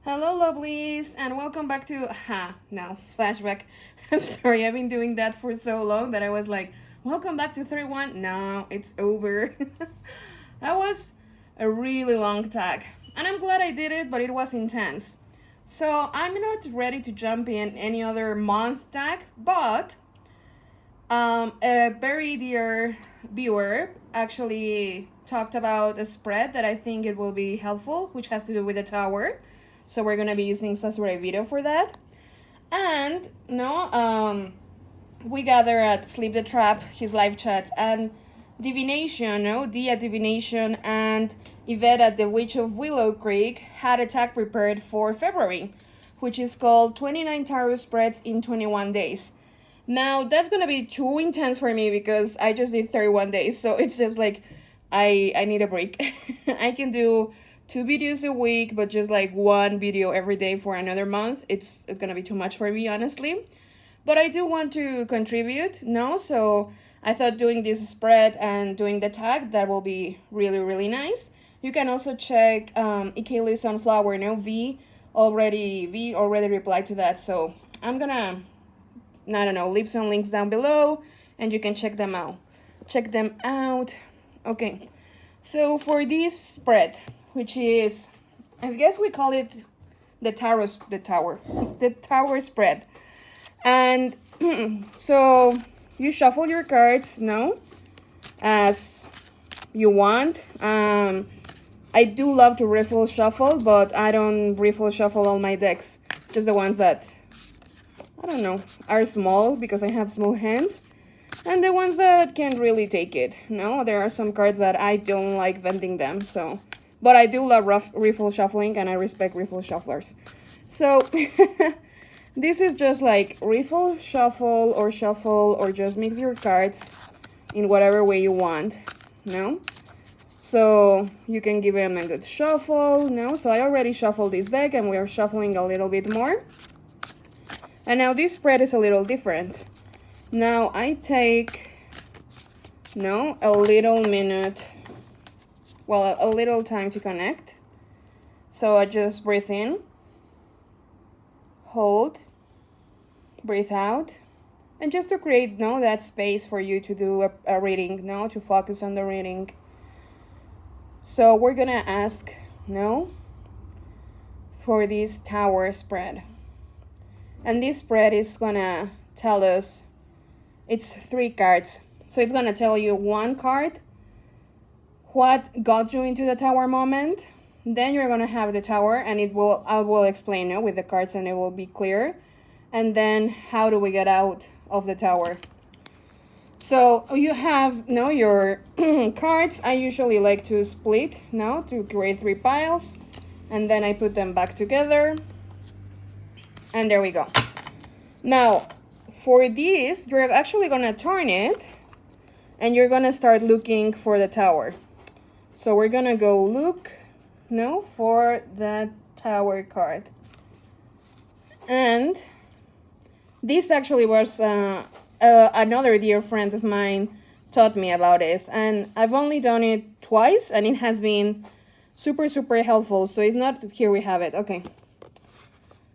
Hello, lovelies, and welcome back to no flashback. I'm sorry, I've been doing that for so long that I was like, welcome back to 31. No, it's over. That was a really long tag, and I'm glad I did it, but it was intense. So I'm not ready to jump in any other month tag, but a very dear viewer actually talked about a spread that I think it will be helpful, which has to do with the tower. So we're gonna be using Sasure Video for that. And no, we gather at Sleep the Trap, his live chat, and Divination, no, Dia Divination, and Yvette at the Witch of Willow Creek had a tag prepared for February, which is called 29 Tarot Spreads in 21 Days. Now, that's gonna be too intense for me because I just did 31 days, so it's just like I need a break. I can do 2 videos a week, but just like 1 video every day for another month. It's gonna be too much for me, honestly. But I do want to contribute, no? So I thought doing this spread and doing the tag, that will be really, really nice. You can also check Ikeli Sunflower, no? V already replied to that, so I'm gonna, I don't know, leave some links down below and you can check them out. Okay, so for this spread, which is, I guess we call it the tower spread. And so you shuffle your cards, no, as you want. I do love to riffle shuffle, but I don't riffle shuffle all my decks, just the ones that, I don't know, are small because I have small hands, and the ones that can really take it. No, there are some cards that I don't like vending them, so, but I do love riffle shuffling and I respect riffle shufflers. So this is just like riffle shuffle or just mix your cards in whatever way you want, no? So you can give them a good shuffle, no? So I already shuffled this deck and we are shuffling a little bit more. And now this spread is a little different. Now I take, no, a little minute, well, a little time to connect. So I just breathe in, hold, breathe out, and just to create, no, that space for you to do a reading, no, to focus on the reading. So we're gonna ask, no, for this tower spread. And this spread is gonna tell us, it's 3 cards. So it's gonna tell you 1 card, what got you into the tower moment. Then you're gonna have the tower, and I will explain it with the cards and it will be clear. And then how do we get out of the tower? So you have, no, your cards. I usually like to split, no, to create 3 piles, and then I put them back together. And there we go. Now, for this, you're actually gonna turn it and you're gonna start looking for the tower. So we're gonna go look, no, for that tower card. And this actually was another dear friend of mine taught me about this, and I've only done it twice and it has been super, super helpful. So it's not, here we have it, okay.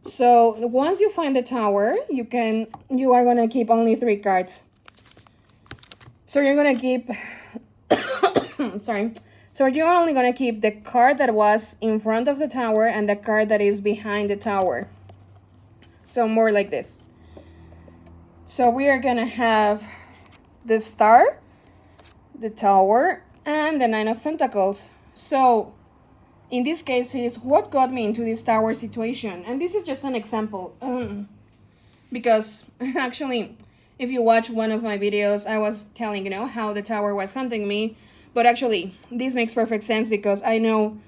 So once you find the tower, you are gonna keep only 3 cards. So you're gonna keep, sorry. So you're only gonna keep the card that was in front of the tower and the card that is behind the tower. So more like this. So we are gonna have the star, the tower, and the 9 of Pentacles. So in this case is what got me into this tower situation. And this is just an example. Because actually, if you watch one of my videos, I was telling, you know, how the tower was hunting me. But actually, this makes perfect sense because I know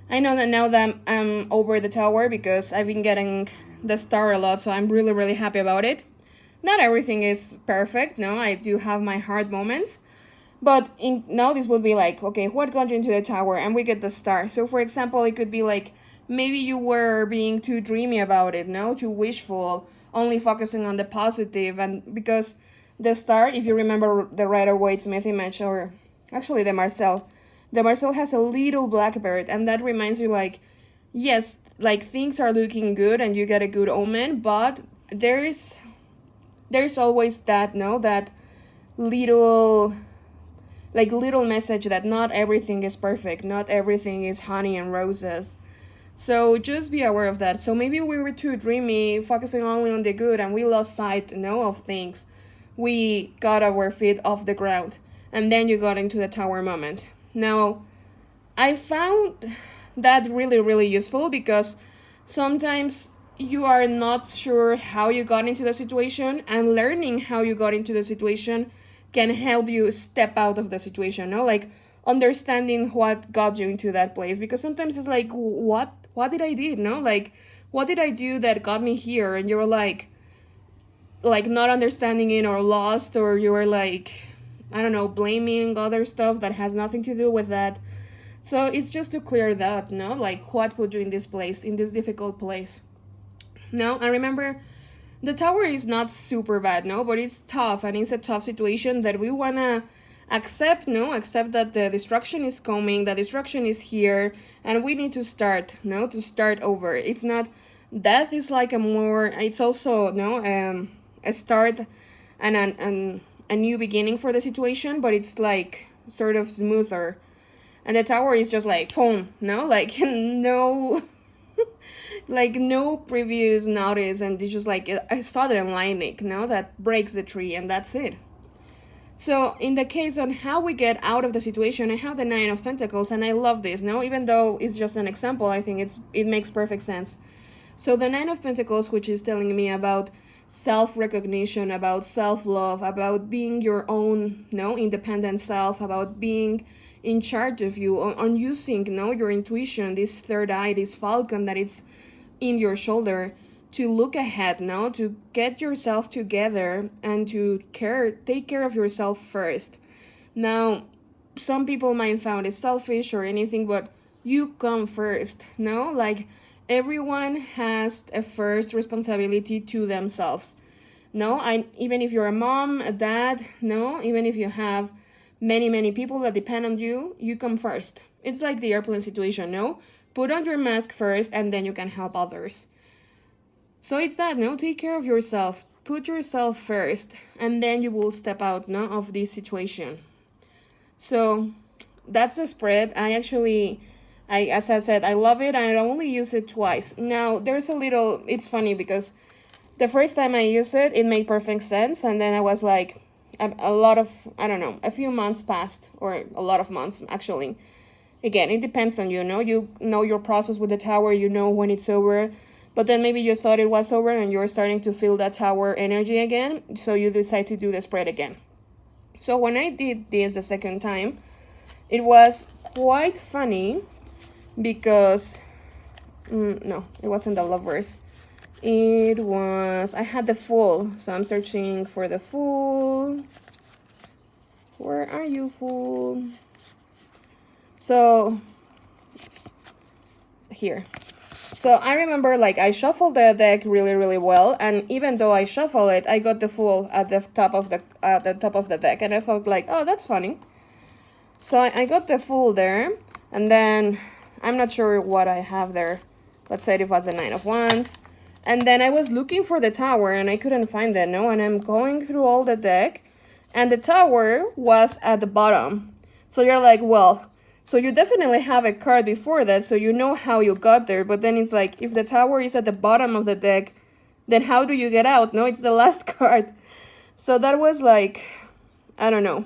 that now that I'm over the tower because I've been getting the star a lot. So I'm really, really happy about it. Not everything is perfect. No, I do have my hard moments. But now this would be like, okay, what got you into the tower? And we get the star. So for example, it could be like, maybe you were being too dreamy about it, no? Too wishful, only focusing on the positive. And because the star, if you remember the Rider-Waite-Smith image, or actually the Marcel has a little blackbird. And that reminds you like, yes, like things are looking good and you get a good omen, but there's always that, no, that little, like little message that not everything is perfect, not everything is honey and roses. So just be aware of that. So maybe we were too dreamy, focusing only on the good, and we lost sight, no, of things. We got our feet off the ground, and then you got into the tower moment. Now, I found that really, really useful because sometimes you are not sure how you got into the situation, and learning how you got into the situation can help you step out of the situation, no? Like understanding what got you into that place, because sometimes it's like, what did I do, no? Like what did I do that got me here? And you're like not understanding it, or lost, or you were like, I don't know, blaming other stuff that has nothing to do with that. So it's just to clear that, no? Like what put you in this place, in this difficult place. No, I remember the tower is not super bad, no, but it's tough, and it's a tough situation that we wanna accept, no, accept that the destruction is coming, the destruction is here, and we need to start, no, to start over. It's not, death is like a more, it's also, no, a start and a new beginning for the situation, but it's like sort of smoother. And the tower is just like boom, no, like no like no previous notice, and it's just like a sudden lightning, no, that breaks the tree, and that's it. So in the case on how we get out of the situation, I have the Nine of Pentacles, and I love this, no, even though it's just an example, I think it makes perfect sense. So the Nine of Pentacles, which is telling me about self-recognition, about self-love, about being your own, no, independent self, about being in charge of you, on using, no, your intuition, this third eye, this falcon that is in your shoulder, to look ahead, no, to get yourself together and to take care of yourself first. Now, some people might find it selfish or anything, but you come first, no, like everyone has a first responsibility to themselves, no, even if you're a mom, a dad, no, even if you have many people that depend on you, you come first. It's like the airplane situation, no, put on your mask first and then you can help others. So it's that, no, take care of yourself, put yourself first, and then you will step out, no, of this situation. So that's the spread. As I said, I love it. I only use it twice. Now there's a little, it's funny because the first time I used it, it made perfect sense, and then I was like, a lot of, I don't know, a few months passed, or a lot of months actually. Again, it depends on you, no? You know your process with the tower, you know when it's over, but then maybe you thought it was over and you're starting to feel that tower energy again, so you decide to do the spread again. So when I did this the second time, it was quite funny because, no, it wasn't the Lovers. It was, I had the Fool, so I'm searching for the Fool. Where are you, Fool? So, here. So I remember, like, I shuffled the deck really well, and even though I shuffle it, I got the Fool at the top of the deck, and I felt like, oh, that's funny. So I got the Fool there, and then I'm not sure what I have there. Let's say it was the Nine of Wands. And then I was looking for the tower and I couldn't find it, no? And I'm going through all the deck and the tower was at the bottom. So you're like, well, so you definitely have a card before that, so you know how you got there. But then it's like, if the tower is at the bottom of the deck, then how do you get out? No, it's the last card. So that was like, I don't know,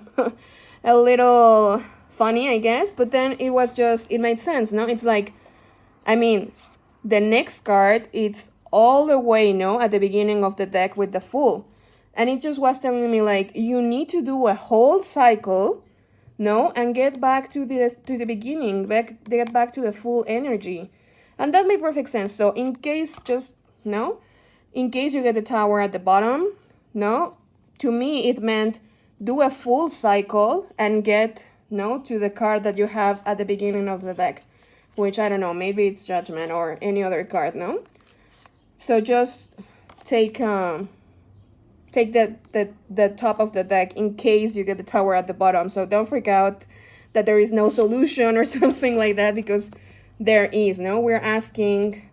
a little funny, I guess. But then it was just, it made sense, no? It's like, I mean, the next card, it's all the way, no, at the beginning of the deck with the Fool. And it just was telling me, like, you need to do a whole cycle, no, and get back to the beginning, get back to the full energy. And that made perfect sense. So in case, just, no, in case you get the tower at the bottom, no, to me it meant do a full cycle and get, no, to the card that you have at the beginning of the deck, which I don't know, maybe it's Judgment or any other card, no? So just take the top of the deck in case you get the tower at the bottom. So don't freak out that there is no solution or something like that, because there is, no? We're asking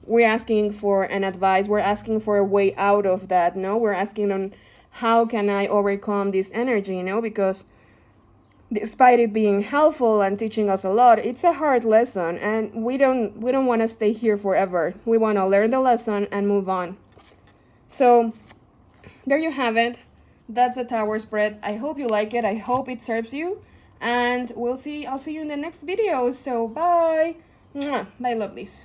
we're asking for an advice. We're asking for a way out of that. No, we're asking on how can I overcome this energy, because despite it being helpful and teaching us a lot, it's a hard lesson, and we don't want to stay here forever. We want to learn the lesson and move on. So there you have it. That's a tower spread. I hope you like it. I hope it serves you. And I'll see you in the next video. So bye. Mwah. Bye, lovelies.